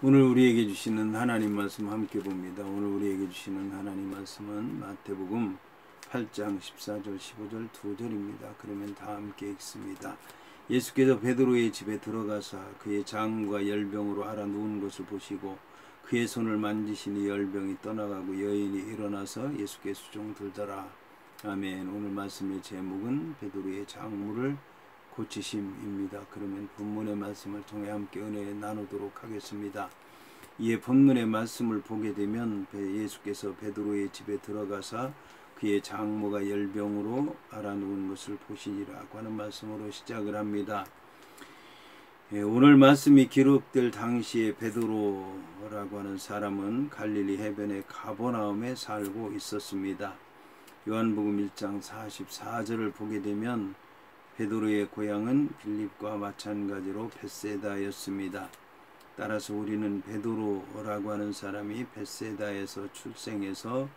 오늘 우리에게 주시는 하나님 말씀 함께 봅니다. 오늘 우리에게 주시는 하나님 말씀은 마태복음 8장 14절 15절 2절입니다. 그러면 다 함께 읽습니다. 예수께서 베드로의 집에 들어가사 그의 장과 열병으로 앓아 누운 것을 보시고 그의 손을 만지시니 열병이 떠나가고 여인이 일어나서 예수께 수종 들더라. 아멘. 오늘 말씀의 제목은 베드로의 장물을 고치심입니다. 그러면 본문의 말씀을 통해 함께 은혜 나누도록 하겠습니다. 이에 본문의 말씀을 보게 되면 예수께서 베드로의 집에 들어가사 그의 장모가 열병으로 앓아 누운 것을 보시니라고 하는 말씀으로 시작을 합니다. 오늘 말씀이 기록될 당시에 베드로라고 하는 사람은 갈릴리 해변의 가버나움에 살고 있었습니다. 요한복음 1장 44절을 보게 되면 베드로의 고향은 빌립과 마찬가지로 벳세다였습니다. 따라서 우리는 베드로라고 하는 사람이 벳세다에서 출생해서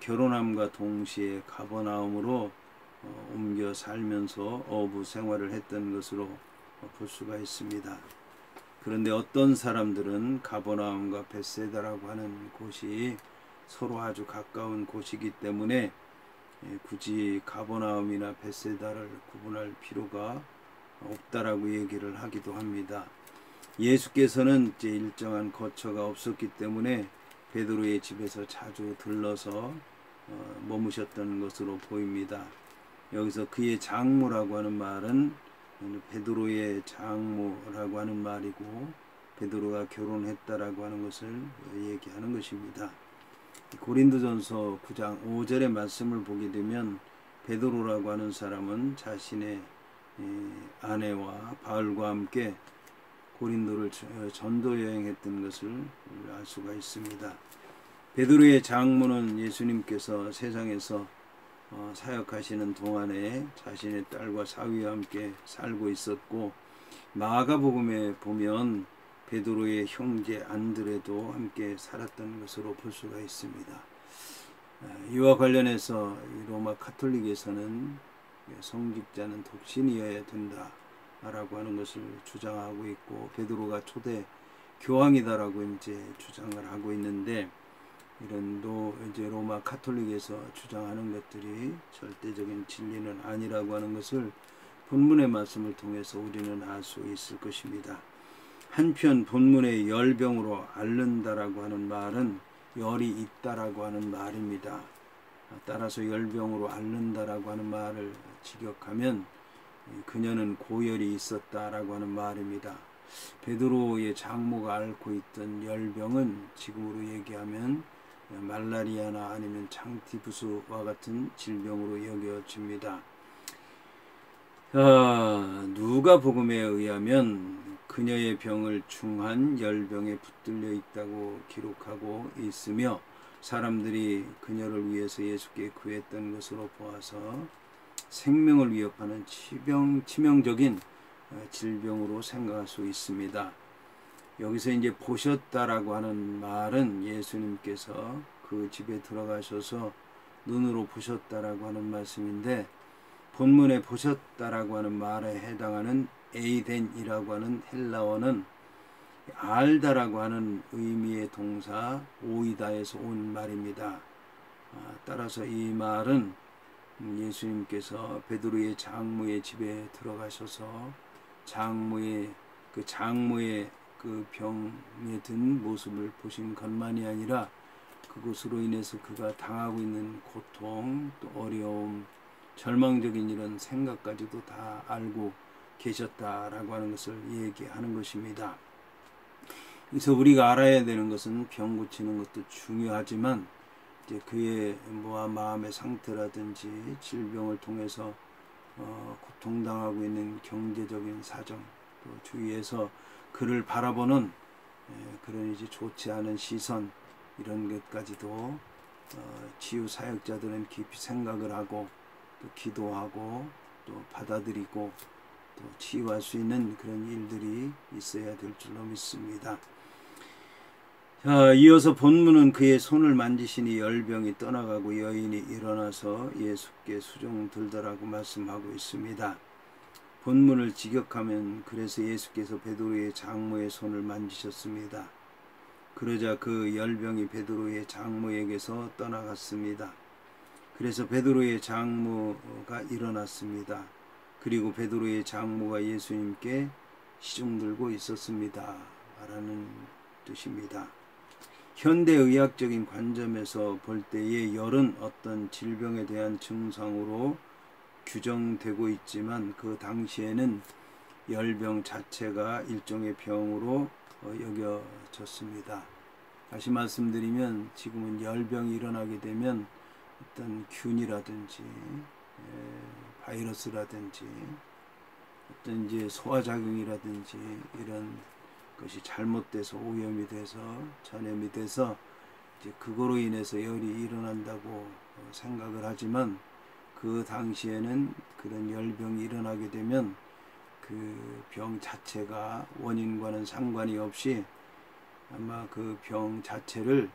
결혼함과 동시에 가버나움으로 옮겨 살면서 어부 생활을 했던 것으로 볼 수가 있습니다. 그런데 어떤 사람들은 가버나움과 벳세다라고 하는 곳이 서로 아주 가까운 곳이기 때문에 굳이 가버나움이나 벳세다를 구분할 필요가 없다라고 얘기를 하기도 합니다. 예수께서는 이제 일정한 거처가 없었기 때문에 베드로의 집에서 자주 들러서 머무셨던 것으로 보입니다. 여기서 그의 장모라고 하는 말은 베드로의 장모라고 하는 말이고 베드로가 결혼했다라고 하는 것을 얘기하는 것입니다. 고린도전서 9장 5절의 말씀을 보게 되면 베드로라고 하는 사람은 자신의 아내와 바울과 함께 고린도를 전도 여행했던 것을 알 수가 있습니다. 베드로의 장모는 예수님께서 세상에서 사역하시는 동안에 자신의 딸과 사위와 함께 살고 있었고, 마가복음에 보면 베드로의 형제 안드레도 함께 살았던 것으로 볼 수가 있습니다. 이와 관련해서 로마 가톨릭에서는 성직자는 독신이어야 된다 라고 하는 것을 주장하고 있고, 베드로가 초대 교황이다라고 이제 주장을 하고 있는데, 이런 이제 로마 가톨릭에서 주장하는 것들이 절대적인 진리는 아니라고 하는 것을 본문의 말씀을 통해서 우리는 알 수 있을 것입니다. 한편 본문의 열병으로 앓는다라고 하는 말은 열이 있다라고 하는 말입니다. 따라서 열병으로 앓는다라고 하는 말을 직역하면 그녀는 고열이 있었다라고 하는 말입니다. 베드로의 장모가 앓고 있던 열병은 지금으로 얘기하면 말라리아나 아니면 장티푸스와 같은 질병으로 여겨집니다. 누가복음에 의하면 그녀의 병을 중한 열병에 붙들려 있다고 기록하고 있으며, 사람들이 그녀를 위해서 예수께 구했던 것으로 보아서 생명을 위협하는 치명적인 질병으로 생각할 수 있습니다. 여기서 이제 보셨다라고 하는 말은 예수님께서 그 집에 들어가셔서 눈으로 보셨다라고 하는 말씀인데, 본문에 보셨다라고 하는 말에 해당하는 에이덴이라고 하는 헬라어는 알다라고 하는 의미의 동사 오이다에서 온 말입니다. 따라서 이 말은 예수님께서 베드로의 장모의 집에 들어가셔서 장모의 그 병에 든 모습을 보신 것만이 아니라 그것으로 인해서 그가 당하고 있는 고통, 또 어려움, 절망적인 이런 생각까지도 다 알고 계셨다라고 하는 것을 얘기하는 것입니다. 그래서 우리가 알아야 되는 것은 병 고치는 것도 중요하지만 이제 그의 마음의 상태라든지 질병을 통해서 고통당하고 있는 경제적인 사정, 또 주위에서 그를 바라보는 그런 이제 좋지 않은 시선, 이런 것까지도 치유 사역자들은 깊이 생각을 하고 또 기도하고 또 받아들이고 또 치유할 수 있는 그런 일들이 있어야 될 줄로 믿습니다. 이어서 본문은 그의 손을 만지시니 열병이 떠나가고 여인이 일어나서 예수께 수종 들더라고 말씀하고 있습니다. 본문을 직역하면 그래서 예수께서 베드로의 장모의 손을 만지셨습니다. 그러자 그 열병이 베드로의 장모에게서 떠나갔습니다. 그래서 베드로의 장모가 일어났습니다. 그리고 베드로의 장모가 예수님께 시중 들고 있었습니다. 라는 뜻입니다. 현대의학적인 관점에서 볼 때의 열은 어떤 질병에 대한 증상으로 규정되고 있지만 그 당시에는 열병 자체가 일종의 병으로 여겨졌습니다. 다시 말씀드리면 지금은 열병이 일어나게 되면 어떤 균이라든지 바이러스라든지 어떤 이제 소화작용이라든지 이런 것이 잘못돼서 오염이 돼서 전염이 돼서 이제 그거로 인해서 열이 일어난다고 생각을 하지만 그 당시에는 그런 열병이 일어나게 되면 그 병 자체가 원인과는 상관이 없이 아마 그 병 자체를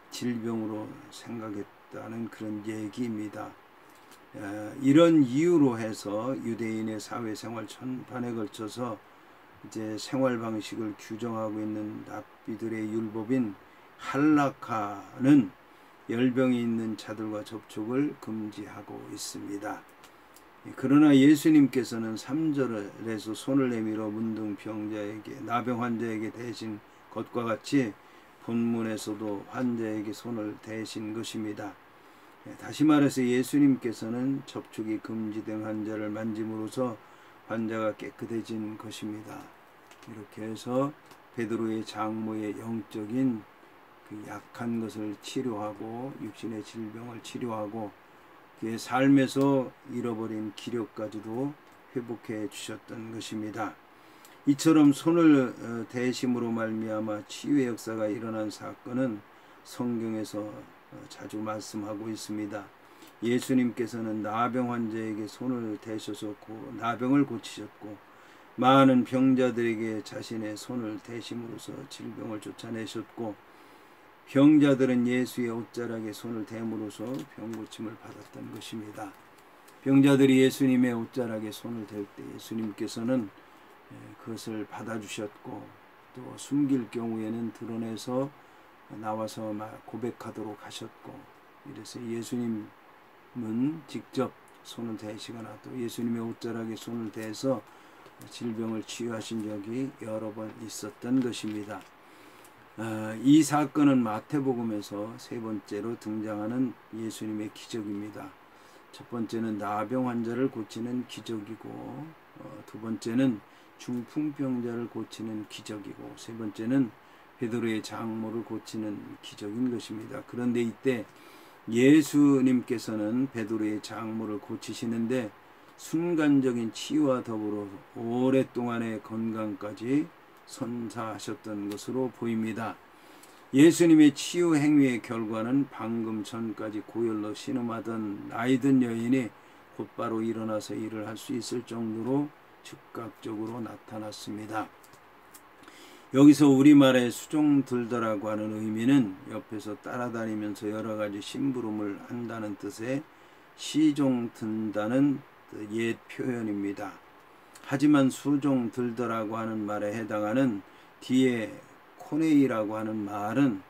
질병으로 생각했다는 그런 얘기입니다. 이런 이유로 해서 유대인의 사회생활 전반에 걸쳐서 이제 생활 방식을 규정하고 있는 랍비들의 율법인 할라카는 열병이 있는 자들과 접촉을 금지하고 있습니다. 그러나 예수님께서는 3절에서 손을 내밀어 문둥병자에게 나병 환자에게 대신 것과 같이 본문에서도 환자에게 손을 대신 것입니다. 다시 말해서 예수님께서는 접촉이 금지된 환자를 만짐으로써 환자가 깨끗해진 것입니다. 이렇게 해서 베드로의 장모의 영적인 그 약한 것을 치료하고 육신의 질병을 치료하고 그의 삶에서 잃어버린 기력까지도 회복해 주셨던 것입니다. 이처럼 손을 대심으로 말미암아 치유의 역사가 일어난 사건은 성경에서 자주 말씀하고 있습니다. 예수님께서는 나병 환자에게 손을 대셔서 나병을 고치셨고 많은 병자들에게 자신의 손을 대심으로써 질병을 쫓아내셨고 병자들은 예수의 옷자락에 손을 댐으로써 병고침을 받았던 것입니다. 병자들이 예수님의 옷자락에 손을 댈 때 예수님께서는 그것을 받아주셨고 또 숨길 경우에는 드러내서 나와서 고백하도록 하셨고 이래서 예수님은 직접 손을 대시거나 또 예수님의 옷자락에 손을 대서 질병을 치유하신 적이 여러 번 있었던 것입니다. 이 사건은 마태복음에서 세 번째로 등장하는 예수님의 기적입니다. 첫 번째는 나병 환자를 고치는 기적이고 두 번째는 중풍병자를 고치는 기적이고 세 번째는 베드로의 장모를 고치는 기적인 것입니다. 그런데 이때 예수님께서는 베드로의 장모를 고치시는데 순간적인 치유와 더불어 오랫동안의 건강까지 선사하셨던 것으로 보입니다. 예수님의 치유 행위의 결과는 방금 전까지 고열로 신음하던 나이든 여인이 곧바로 일어나서 일을 할 수 있을 정도로 즉각적으로 나타났습니다. 여기서 우리말의 수종 들더라고 하는 의미는 옆에서 따라다니면서 여러 가지 심부름을 한다는 뜻의 시종 든다는 옛 표현입니다. 하지만 수종 들더라고 하는 말에 해당하는 뒤에 코네이라고 하는 말은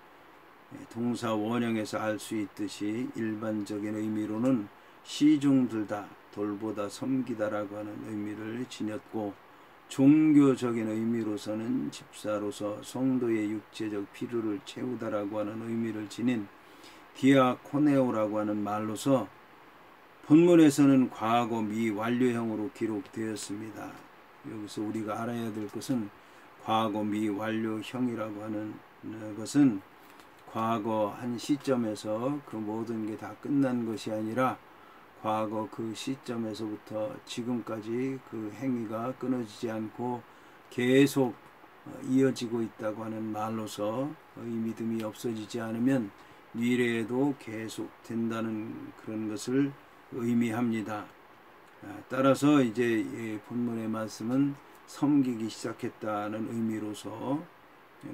동사 원형에서 알 수 있듯이 일반적인 의미로는 시중 들다, 돌보다, 섬기다라고 하는 의미를 지녔고 종교적인 의미로서는 집사로서 성도의 육체적 필요를 채우다라고 하는 의미를 지닌 디아코네오라고 하는 말로서 본문에서는 과거 미완료형으로 기록되었습니다. 여기서 우리가 알아야 될 것은 과거 미완료형이라고 하는 것은 과거 한 시점에서 그 모든 게 다 끝난 것이 아니라 과거 그 시점에서부터 지금까지 그 행위가 끊어지지 않고 계속 이어지고 있다고 하는 말로서 이 믿음이 없어지지 않으면 미래에도 계속 된다는 그런 것을 의미합니다. 따라서 이제 본문의 말씀은 섬기기 시작했다는 의미로서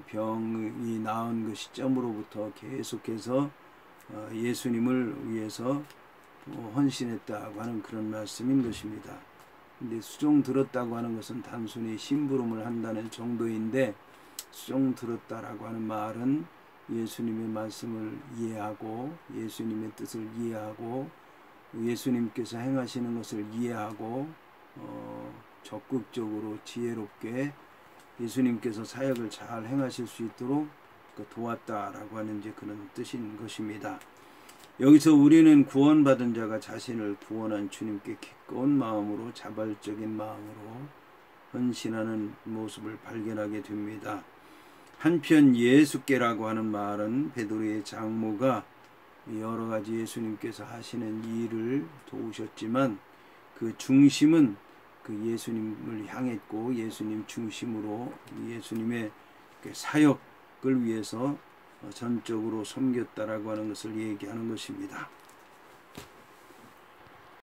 병이 나은 그 시점으로부터 계속해서 예수님을 위해서 헌신했다고 하는 그런 말씀인 것입니다. 근데 수종 들었다고 하는 것은 단순히 심부름을 한다는 정도인데 쏙 들었다라고 하는 말은 예수님의 말씀을 이해하고 예수님의 뜻을 이해하고 예수님께서 행하시는 것을 이해하고 적극적으로 지혜롭게 예수님께서 사역을 잘 행하실 수 있도록 도왔다라고 하는 이제 그런 뜻인 것입니다. 여기서 우리는 구원받은 자가 자신을 구원한 주님께 기꺼운 마음으로 자발적인 마음으로 헌신하는 모습을 발견하게 됩니다. 한편 예수께라고 하는 말은 베드로의 장모가 여러 가지 예수님께서 하시는 일을 도우셨지만 그 중심은 그 예수님을 향했고 예수님 중심으로 예수님의 사역을 위해서 전적으로 섬겼다라고 하는 것을 얘기하는 것입니다.